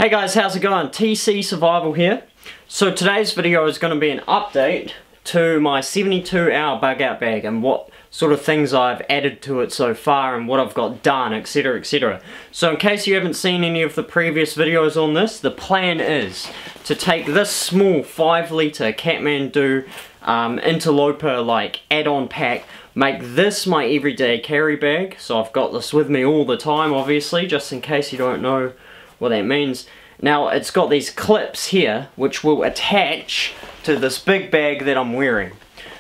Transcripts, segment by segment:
Hey guys, how's it going? TC Survival here. So today's video is going to be an update to my 72-hour bug out bag and what sort of things I've added to it so far and what I've got done, etc, etc. So in case you haven't seen any of the previous videos on this, the plan is to take this small 5-litre Kathmandu interloper like add-on pack, make this my everyday carry bag. So I've got this with me all the time, obviously, just in case you don't know what that means. Now it's got these clips here which will attach to this big bag that I'm wearing.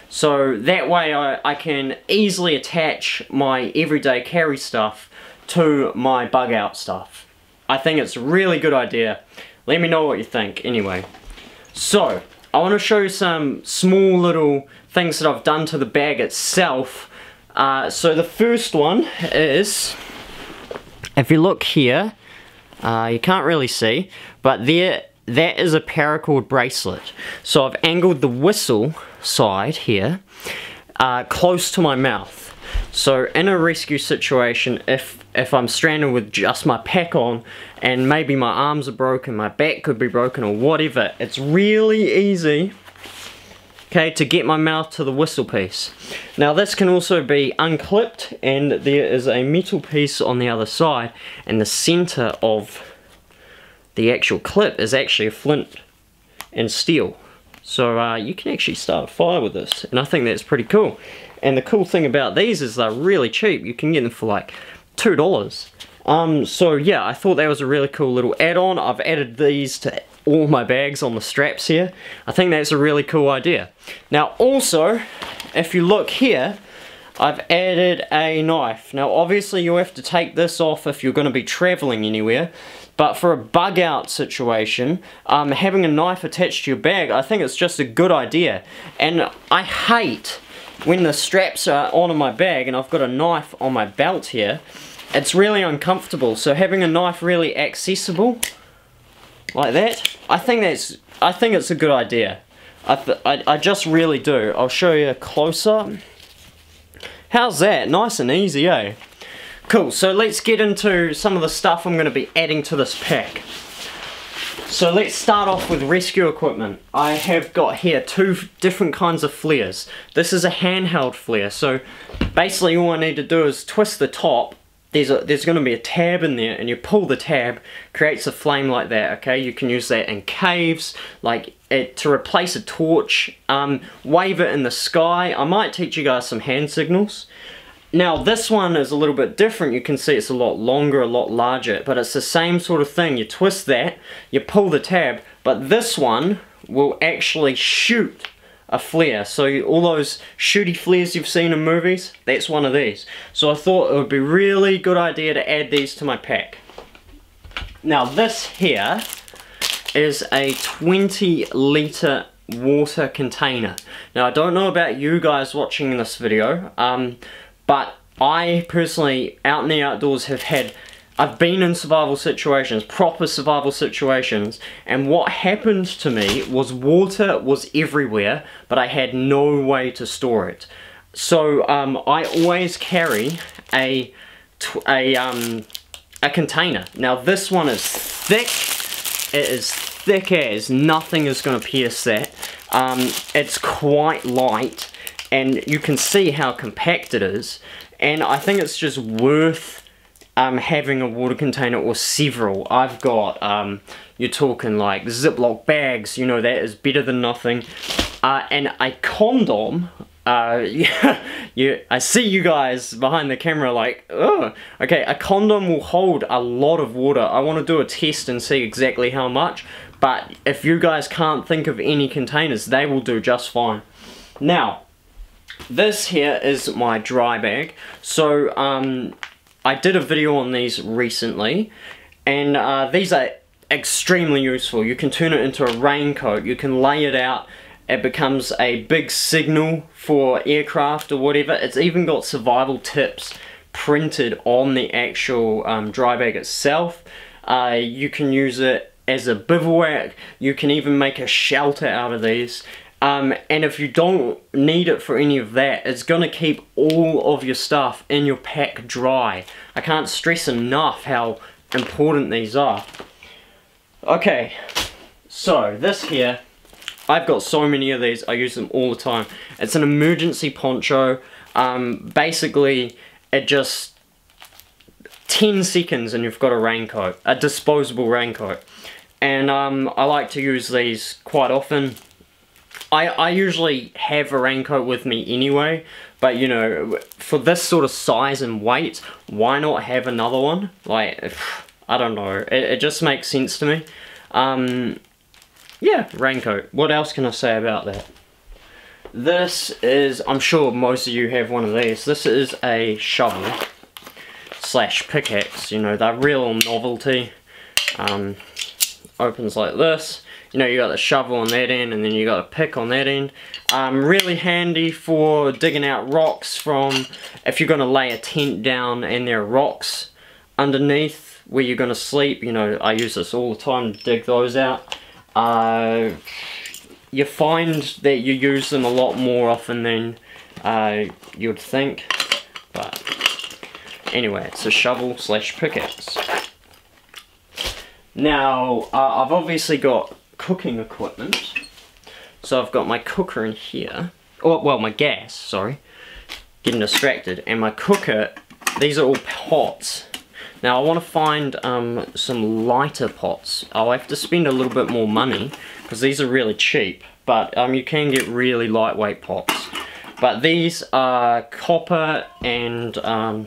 So that way I can easily attach my everyday carry stuff to my bug out stuff. I think it's a really good idea. Let me know what you think anyway. So I want to show you some small little things that I've done to the bag itself. So the first one is, if you look here, you can't really see, but that is a paracord bracelet. So I've angled the whistle side here close to my mouth. So in a rescue situation, if I'm stranded with just my pack on and maybe my arms are broken, my back could be broken or whatever, it's really easy, okay, to get my mouth to the whistle piece. Now this can also be unclipped, and there is a metal piece on the other side, and the center of the actual clip is actually a flint and steel. So you can actually start a fire with this, and I think that's pretty cool. And the cool thing about these is they're really cheap. You can get them for like $2. So yeah, I thought that was a really cool little add-on. I've added these to all my bags on the straps here. I think that's a really cool idea. Now also, if you look here, I've added a knife. Now obviously you have to take this off if you're going to be traveling anywhere, but for a bug out situation, having a knife attached to your bag, I think it's just a good idea. And I hate when the straps are on my bag and I've got a knife on my belt here. It's really uncomfortable, so having a knife really accessible like that, I think it's a good idea. I just really do. I'll show you a close-up. How's that? Nice and easy, eh? Cool, so let's get into some of the stuff I'm going to be adding to this pack. So let's start off with rescue equipment. I have got here 2 different kinds of flares. This is a handheld flare, so basically all I need to do is twist the top. There's going to be a tab in there, and you pull the tab, creates a flame like that, okay? You can use that in caves, like to replace a torch, wave it in the sky. I might teach you guys some hand signals. Now this one is a little bit different. You can see it's a lot longer, a lot larger, but it's the same sort of thing. You twist that, you pull the tab, but this one will actually shoot a flare. So all those shooty flares you've seen in movies, that's one of these. So I thought it would be really good idea to add these to my pack. Now this here is a 20-litre water container. Now I don't know about you guys watching this video, but I personally, out in the outdoors, I've been in survival situations, proper survival situations, and what happened to me was water was everywhere, but I had no way to store it. So I always carry a container. Now this one is thick. It is thick as nothing is going to pierce that. It's quite light, and you can see how compact it is, and I think it's just worth having a water container or several. I've got, you're talking like Ziploc bags, you know, that is better than nothing. And a condom, I see you guys behind the camera like, oh, okay, a condom will hold a lot of water. I want to do a test and see exactly how much, but if you guys can't think of any containers, they will do just fine. Now, this here is my dry bag. So, I did a video on these recently, and these are extremely useful. You can turn it into a raincoat, you can lay it out, it becomes a big signal for aircraft or whatever. It's even got survival tips printed on the actual dry bag itself. You can use it as a bivouac, you can even make a shelter out of these. And if you don't need it for any of that, it's going to keep all of your stuff in your pack dry. I can't stress enough how important these are. Okay, so this here, I've got so many of these, I use them all the time. It's an emergency poncho. Basically, it just 10 seconds and you've got a raincoat, a disposable raincoat. And I like to use these quite often. I usually have a raincoat with me anyway, but you know, for this sort of size and weight, why not have another one? Like, I don't know, it just makes sense to me. Yeah, raincoat. What else can I say about that? This is, I'm sure most of you have one of these. This is a shovel slash pickaxe, you know, they're real novelty. Opens like this. You know, you got the shovel on that end and then you got a pick on that end. Really handy for digging out rocks from, if you're going to lay a tent down and there are rocks underneath where you're going to sleep. You know, I use this all the time to dig those out. You find that you use them a lot more often than you'd think. But anyway, it's a shovel slash pickaxe. Now, I've obviously got cooking equipment. So I've got my cooker in here. Oh, well, my gas, sorry. Getting distracted. And my cooker, these are all pots. Now I want to find some lighter pots. I'll have to spend a little bit more money because these are really cheap. But you can get really lightweight pots. But these are copper and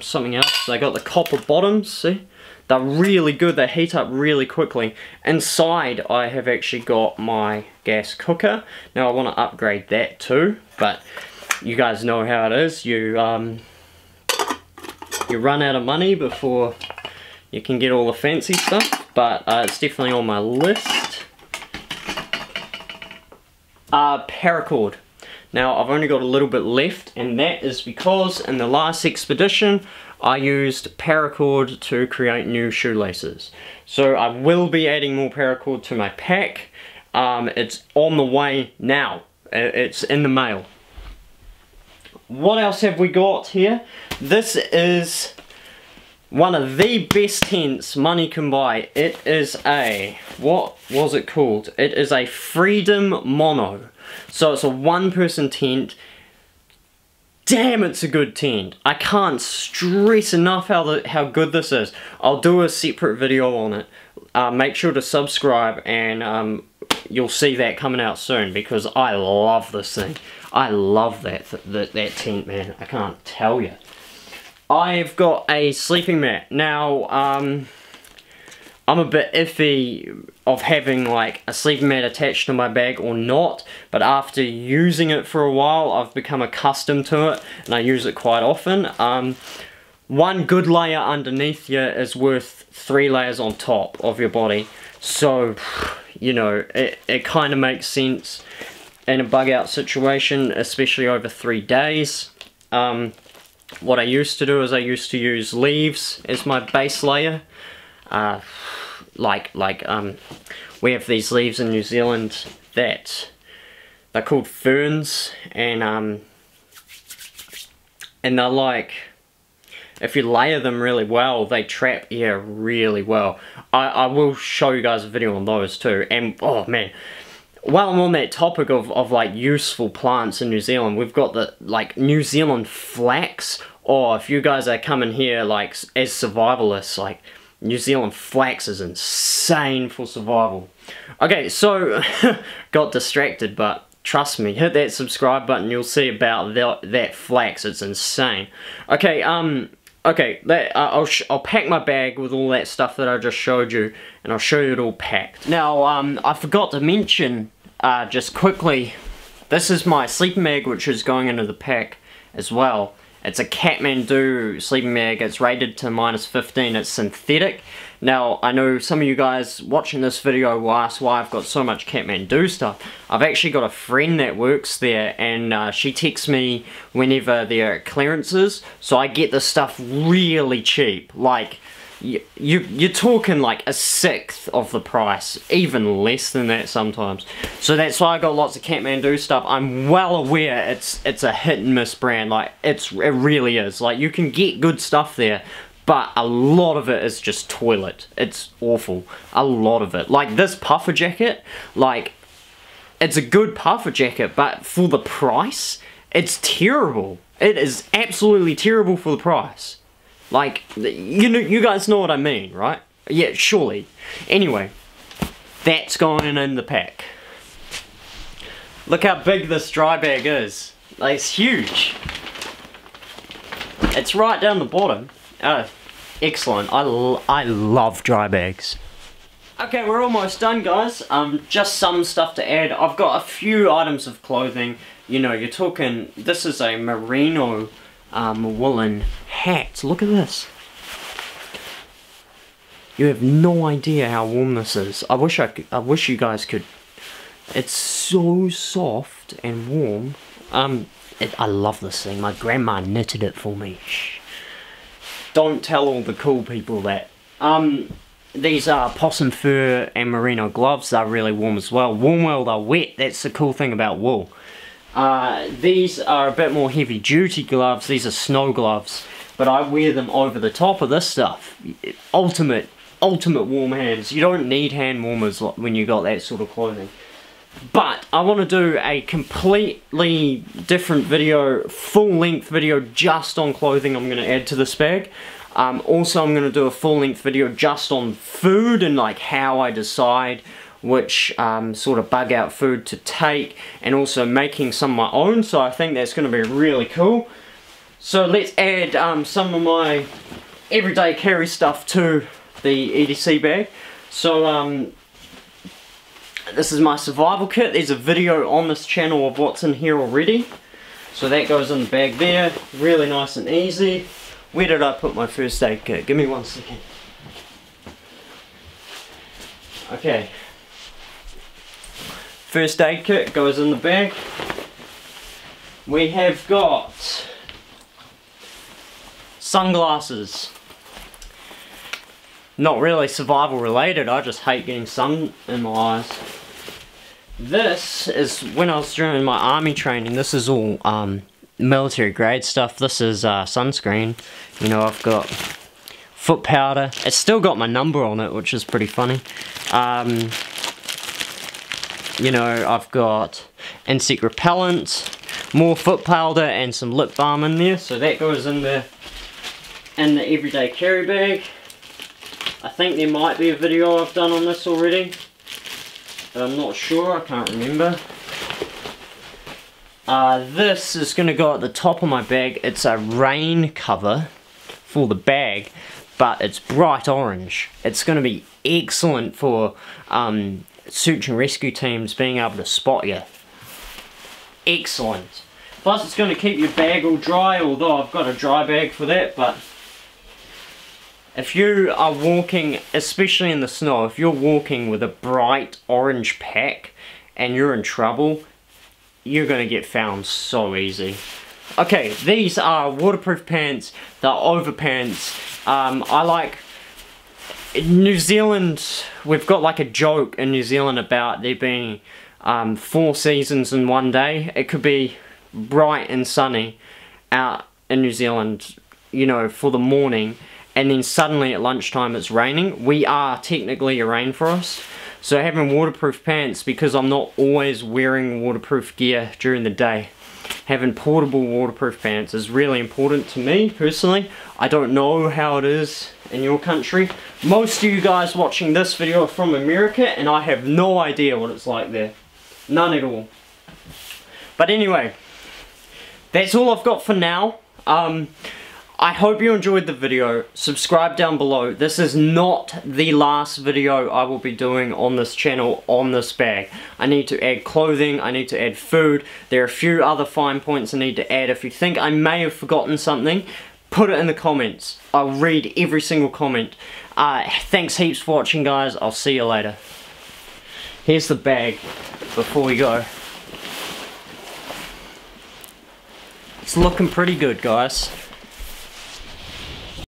something else. They got the copper bottoms, see? They're really good, they heat up really quickly. Inside I have actually got my gas cooker. Now I want to upgrade that too, but you guys know how it is. You run out of money before you can get all the fancy stuff, but it's definitely on my list. Paracord. Now I've only got a little bit left, and that is because in the last expedition I used paracord to create new shoelaces. So I will be adding more paracord to my pack. It's on the way now. It's in the mail. What else have we got here? This is one of the best tents money can buy. It is a, what was it called? It is a Freedom Mono. So it's a one-person tent. Damn, it's a good tent. I can't stress enough how good this is. I'll do a separate video on it. Make sure to subscribe, and you'll see that coming out soon, because I love this thing. I love that tent, man. I can't tell you. I've got a sleeping mat. Now, I'm a bit iffy of having like a sleeping mat attached to my bag or not, but after using it for a while I've become accustomed to it and I use it quite often. One good layer underneath you is worth 3 layers on top of your body, so you know, it kind of makes sense in a bug out situation, especially over 3 days. What I used to do is I used to use leaves as my base layer. We have these leaves in New Zealand that they're called ferns, and they're like, if you layer them really well, they trap air really well. I will show you guys a video on those too. And oh man, while I'm on that topic of like useful plants in New Zealand, we've got the like New Zealand flax. Oh, if you guys are coming here like as survivalists, like New Zealand flax is insane for survival. Okay, so got distracted, but trust me, hit that subscribe button, you'll see about that flax, it's insane. Okay, okay, I'll pack my bag with all that stuff that I just showed you, and I'll show you it all packed. Now, I forgot to mention, just quickly, this is my sleeping bag, which is going into the pack as well. It's a Kathmandu sleeping bag. It's rated to -15. It's synthetic. Now, I know some of you guys watching this video will ask why I've got so much Kathmandu stuff. I've actually got a friend that works there, and she texts me whenever there are clearances, so I get this stuff really cheap. Like, you're talking like 1/6 of the price, even less than that sometimes. So that's why I got lots of Kathmandu stuff. I'm well aware it's a hit and miss brand. Like it really is. Like you can get good stuff there, but a lot of it is just toilet. It's awful. A lot of it. Like this puffer jacket, like, it's a good puffer jacket, but for the price, it's terrible. It is absolutely terrible for the price. Like, you guys know what I mean, right? Yeah, surely. Anyway, that's going in the pack. Look how big this dry bag is. Like, it's huge. It's right down the bottom. Oh, excellent. I love dry bags. Okay, we're almost done, guys. Just some stuff to add. I've got a few items of clothing. You know, you're talking, this is a merino woolen hat. Look at this. You have no idea how warm this is. I wish you guys could. It's so soft and warm. I love this thing. My grandma knitted it for me. Shh. Don't tell all the cool people that. These are possum fur and merino gloves. They're really warm as well. Warm while they're wet. That's the cool thing about wool. These are a bit more heavy duty gloves. These are snow gloves, but I wear them over the top of this stuff. Ultimate warm hands. You don't need hand warmers when you got that sort of clothing. But I want to do a completely different video, full-length video just on clothing I'm going to add to this bag. Also, I'm going to do a full-length video just on food and like how I decide which sort of bug out food to take, and also making some of my own, so I think that's going to be really cool. So let's add some of my everyday carry stuff to the EDC bag. So this is my survival kit. There's a video on this channel of what's in here already. So that goes in the bag there, really nice and easy. Where did I put my first aid kit? Give me 1 second. Okay. First aid kit goes in the bag. We have got sunglasses. Not really survival related, I just hate getting sun in my eyes. This is when I was doing my army training. This is all military grade stuff. This is sunscreen. You know, I've got foot powder. It's still got my number on it, which is pretty funny. You know, I've got insect repellent, more foot powder, and some lip balm in there. So that goes in the everyday carry bag. I think there might be a video I've done on this already, but I'm not sure, I can't remember. This is going to go at the top of my bag. It's a rain cover for the bag, but it's bright orange. It's going to be excellent for search and rescue teams being able to spot you. Excellent. Plus it's going to keep your bag all dry, although I've got a dry bag for that, but if you are walking, especially in the snow, if you're walking with a bright orange pack and you're in trouble, you're going to get found so easy. Okay, these are waterproof pants. They're overpants. I like New Zealand. We've got like a joke in New Zealand about there being 4 seasons in one day. It could be bright and sunny out in New Zealand, you know, for the morning, and then suddenly at lunchtime it's raining. We are technically a rainforest, so having waterproof pants, because I'm not always wearing waterproof gear during the day, having portable waterproof pants is really important to me personally. I don't know how it is in your country. Most of you guys watching this video are from America, and I have no idea what it's like there. None at all. But anyway, that's all I've got for now. I hope you enjoyed the video. Subscribe down below. This is not the last video I will be doing on this channel on this bag. I need to add clothing, I need to add food. There are a few other fine points I need to add. If you think I may have forgotten something, put it in the comments. I'll read every single comment. Thanks heaps for watching, guys. I'll see you later. Here's the bag before we go. It's looking pretty good, guys.